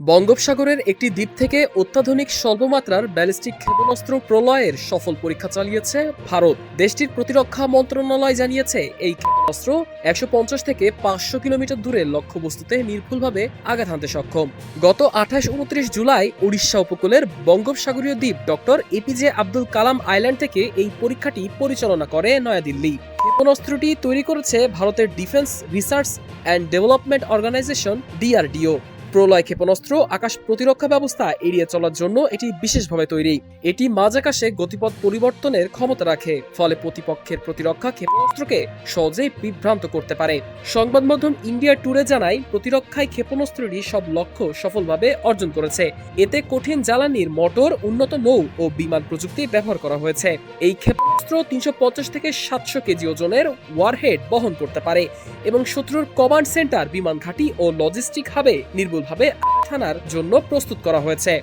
বঙ্গোপসাগরের একটি দ্বীপ থেকে অত্যাধুনিক স্বল্পমাত্রার ব্যালিস্টিক ক্ষেপণাস্ত্র প্রলয়ের সফল পরীক্ষা চালিয়েছে ভারত। দেশটির প্রতিরক্ষা মন্ত্রণালয় জানিয়েছে, এই ক্ষেপণাস্ত্র ১৫০ থেকে ৫০০ কিলোমিটার দূরে লক্ষ্যবস্তুতে নির্ভুলভাবে আঘাত হানতে সক্ষম। গত ২৮-২৯ জুলাই ওড়িশা উপকূলের বঙ্গোপসাগরীয় দ্বীপ doctor APJ Abdul Kalam island থেকে এই পরীক্ষাটি পরিচালনা করে নয়াদিল্লি। ক্ষেপণাস্ত্রটি তৈরি করেছে ভারতের defence research and development organisation DRDO. Pralay ক্ষেপণাস্ত্র আকাশ প্রতিরক্ষা ব্যবস্থা এড়িয়ে চলার জন্য এটি বিশেষভাবে তৈরি। এটি মাঝ আকাশে গতিপথ পরিবর্তনের ক্ষমতা রাখে, ফলে প্রতিপক্ষের প্রতিরক্ষা ক্ষেপণাস্ত্রকে সহজেই বিভ্রান্ত করতে পারে। সংবাদ মাধ্যম ইন্ডিয়া টুডে জানায়, প্রতিরক্ষায় ক্ষেপণাস্ত্রটি সব লক্ষ্য সফলভাবে অর্জন করেছে। এতে কঠিন জ্বালানির মোটর, উন্নত নৌ ও বিমান প্রযুক্তি ব্যবহার করা হয়েছে। এই ক্ষেপণাস্ত্র ৩৫০ থেকে ৭০০ কেজি ওজনের ওয়ারহেড বহন করতে পারে এবং শত্রুর কমান্ড সেন্টার, বিমান ঘাঁটি ও লজিস্টিক হাবে নির্ভুলভাবে আঘাত হানার জন্য প্রস্তুত করা হয়েছে।